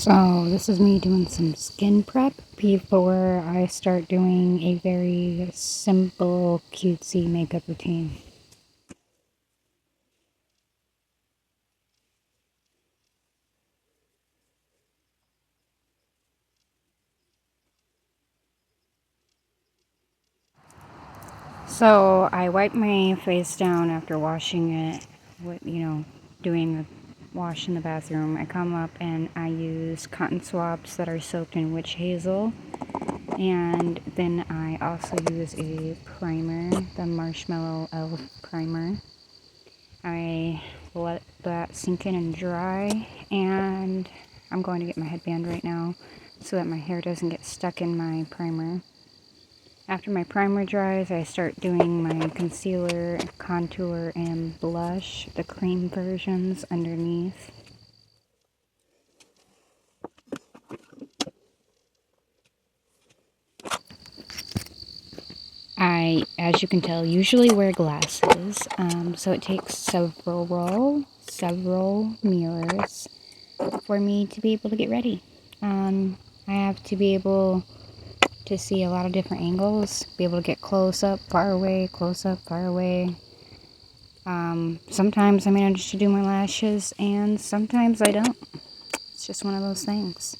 So this is me doing some skin prep before I start doing a very simple, cutesy makeup routine. So I wipe my face down after washing it with, doing the wash in the bathroom. I come up and I use cotton swabs that are soaked in witch hazel. And then I also use a primer, the Marshmallow Elf primer. I let that sink in and dry, and I'm going to get my headband right now so that my hair doesn't get stuck in my primer. After my primer dries, I start doing my concealer, contour, and blush, the cream versions underneath. I, as you can tell, usually wear glasses, so it takes several mirrors for me to be able to get ready. I have to be able to see a lot of different angles, be able to get close up, far away, close up, far away. Sometimes I manage to do my lashes, and sometimes I don't. It's just one of those things.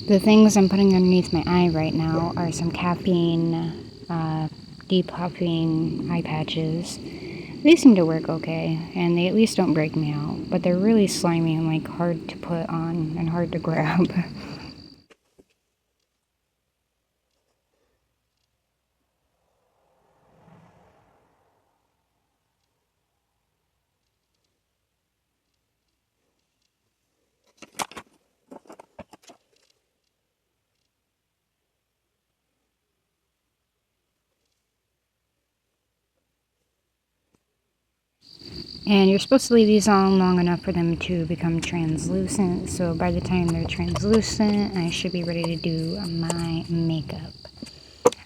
The things I'm putting underneath my eye right now are some caffeine depuffing eye patches. They seem to work okay, and they at least don't break me out, but they're really slimy and like hard to put on and hard to grab. And you're supposed to leave these on long enough for them to become translucent, so by the time they're translucent, I should be ready to do my makeup.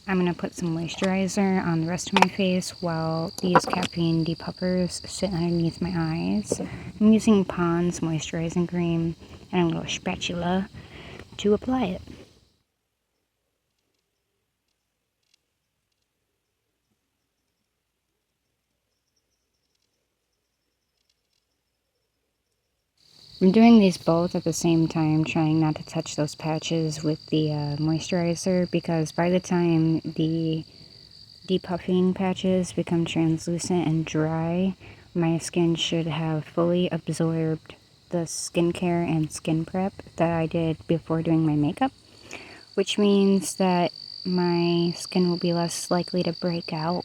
I'm going to put some moisturizer on the rest of my face while these caffeine depuffers sit underneath my eyes. I'm using Pond's moisturizing cream and a little spatula to apply it. I'm doing these both at the same time, trying not to touch those patches with the moisturizer, because by the time the depuffing patches become translucent and dry, my skin should have fully absorbed the skincare and skin prep that I did before doing my makeup, which means that my skin will be less likely to break out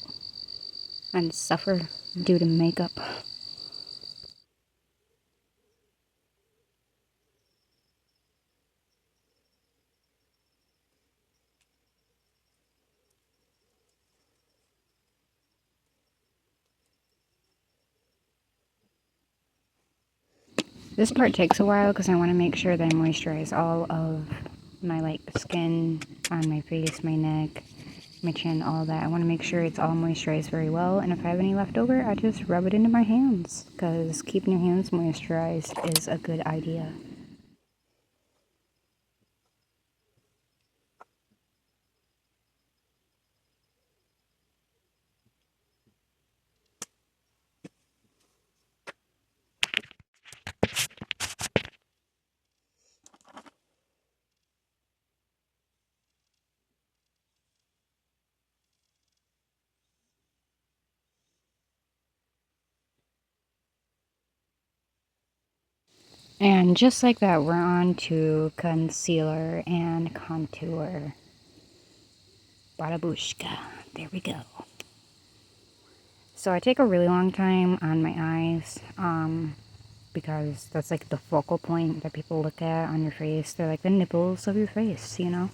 and suffer due to makeup. This part takes a while because I want to make sure that I moisturize all of my skin on my face, my neck, my chin, all that. I want to make sure it's all moisturized very well, and if I have any left over, I just rub it into my hands, because keeping your hands moisturized is a good idea. And just like that, we're on to concealer and contour. Badabushka. There we go. So I take a really long time on my eyes, because that's like the focal point that people look at on your face. They're like the nipples of your face, you know?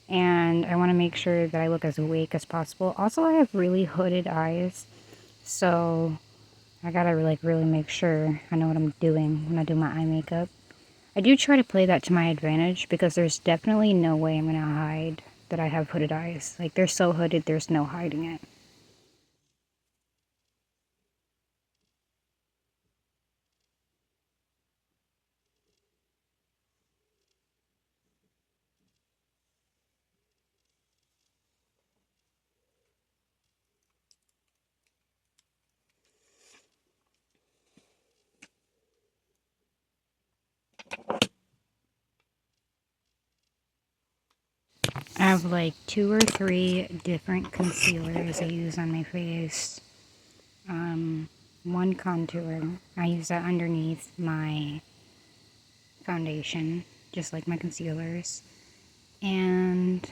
And I want to make sure that I look as awake as possible. Also, I have really hooded eyes, so I gotta really make sure I know what I'm doing when I do my eye makeup. I do try to play that to my advantage, because there's definitely no way I'm gonna hide that I have hooded eyes. Like, they're so hooded, there's no hiding it. have like 2 or 3 different concealers I use on my face. One contour. I use that underneath my foundation, just like my concealers. And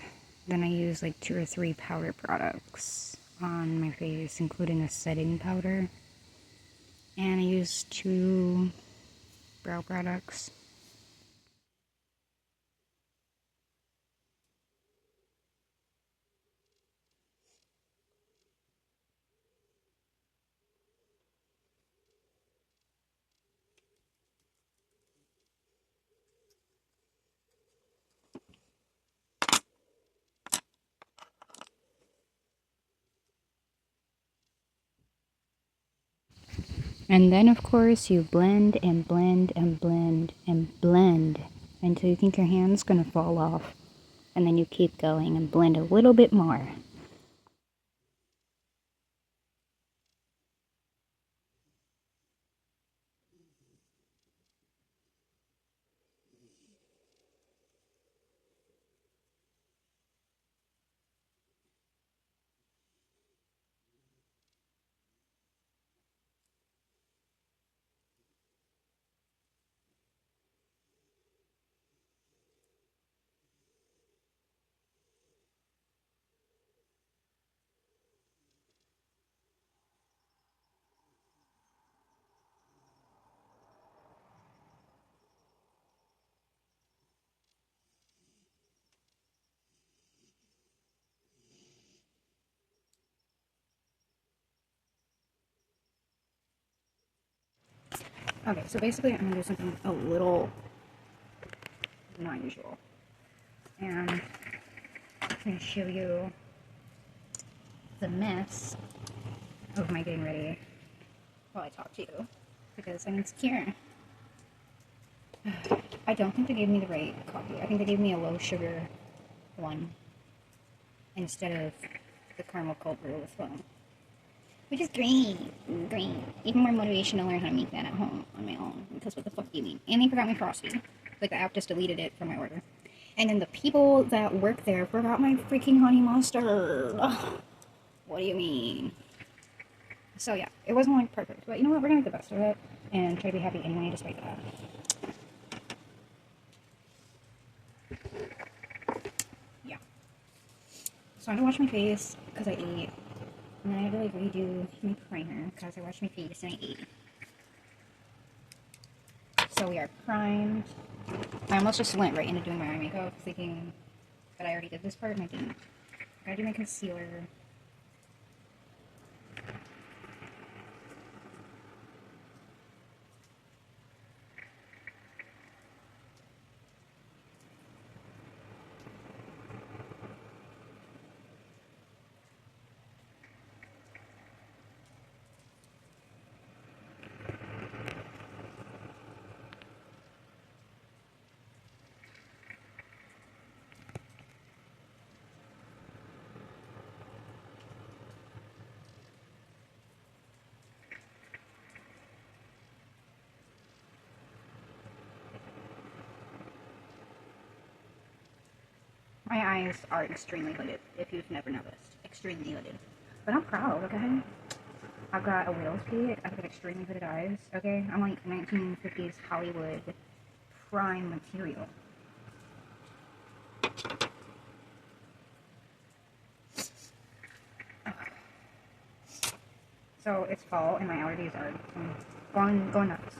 then I use like 2 or 3 powder products on my face, including a setting powder. And I use 2 brow products. And then, of course, you blend and blend and blend and blend until you think your hand's gonna fall off. And then you keep going and blend a little bit more. Okay, so basically I'm gonna do something a little not usual. And I'm gonna show you the mess of my getting ready while I talk to you. Because I'm insecure. I don't think they gave me the right coffee. I think they gave me a low sugar one instead of the caramel cold brew with foam. Which is great. Great. Even more motivation to learn how to make that at home on my own. Because what the fuck do you mean? And they forgot my Frosty. Like, the app just deleted it from my order. And then the people that work there forgot my freaking honey mustard. Ugh. What do you mean? So yeah, it wasn't like perfect. But you know what? We're gonna make the best of it. And try to be happy anyway, despite that. Yeah. So I'm gonna wash my face because I ate. And then I had to like redo my primer because I washed my face and I ate. So we are primed. I almost just went right into doing my eye makeup, thinking that I already did this part, and I didn't. I gotta do my concealer. My eyes are extremely hooded, if you've never noticed. Extremely hooded. But I'm proud, okay? I've got a widow's peak, I've got extremely hooded eyes, okay? I'm like 1950s Hollywood prime material. So it's fall and my allergies are going nuts.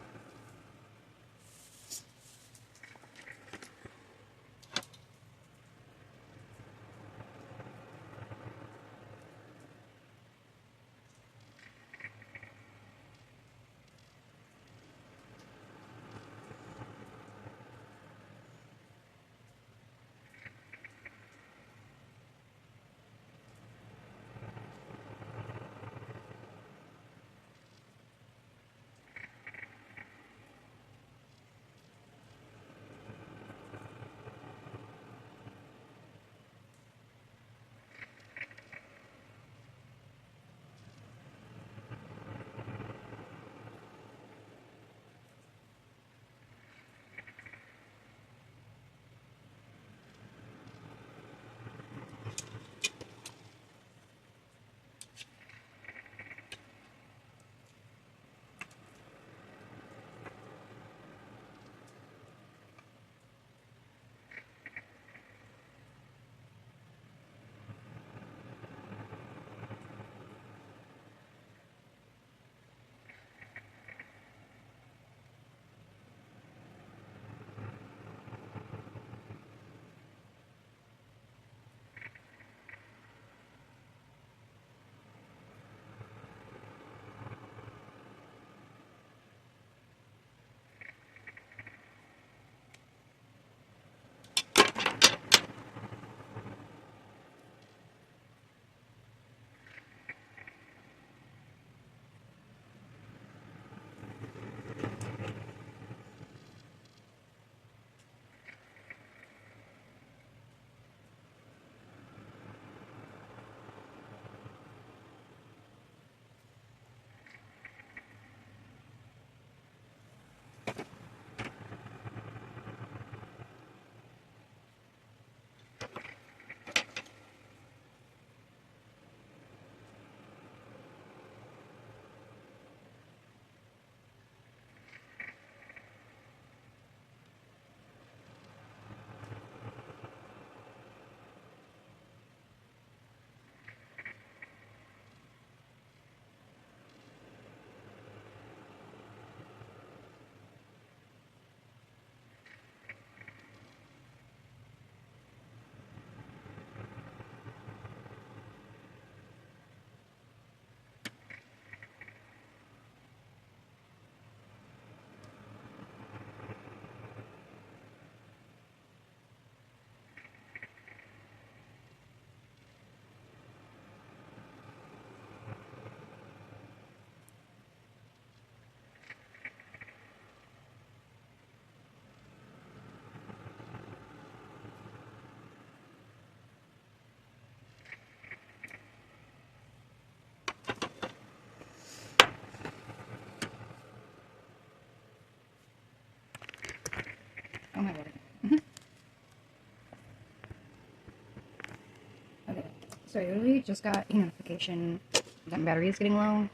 So I literally just got a notification that my battery is getting low,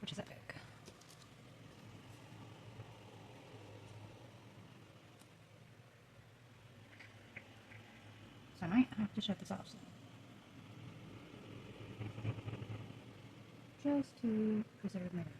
which is epic. So I might have to shut this off soon. Just to preserve my battery.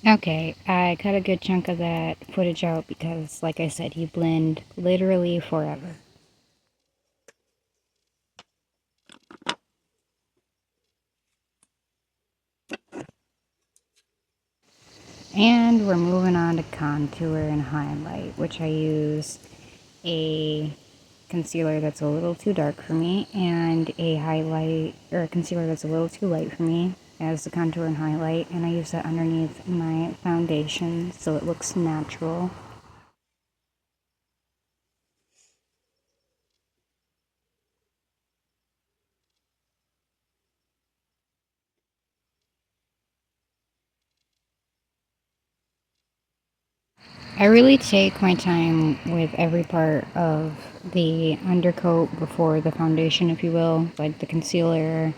Okay, I cut a good chunk of that footage out because, like I said, you blend literally forever. And we're moving on to contour and highlight, which I use a concealer that's a little too dark for me and a highlight or a concealer that's a little too light for me as the contour and highlight, and I use that underneath my foundation so it looks natural. I really take my time with every part of the undercoat before the foundation, if you will, like the concealer,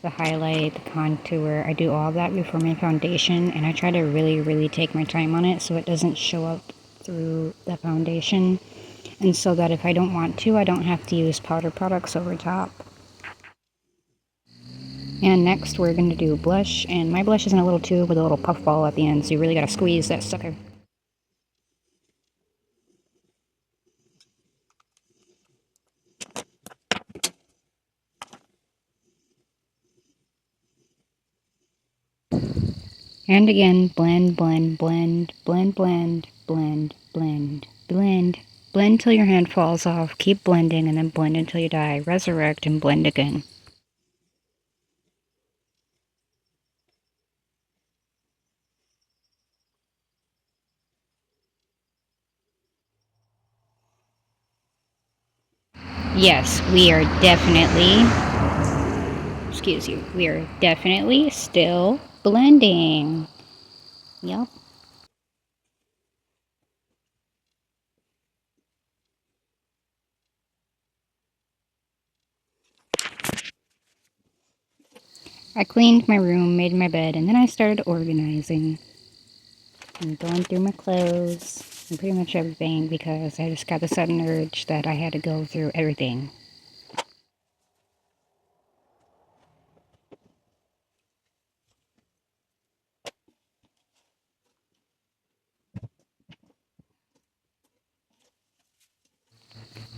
the highlight, the contour. I do all that before my foundation, and I try to really, really take my time on it so it doesn't show up through the foundation, and so that if I don't want to, I don't have to use powder products over top. And next we're going to do blush, and my blush is in a little tube with a little puff ball at the end, so you really got to squeeze that sucker. And again, blend, blend, blend, blend, blend, blend, blend, blend. Blend till your hand falls off, keep blending, and then blend until you die. Resurrect and blend again. Yes, we are definitely, excuse you. We are definitely still blending. Yep. I cleaned my room, made my bed, and then I started organizing and going through my clothes and pretty much everything because I just got the sudden urge that I had to go through everything.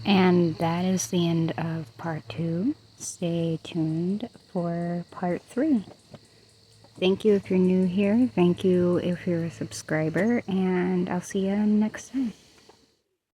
And that is the end of part 2. Stay tuned for part 3. Thank you if you're new here. Thank you if you're a subscriber. And I'll see you next time.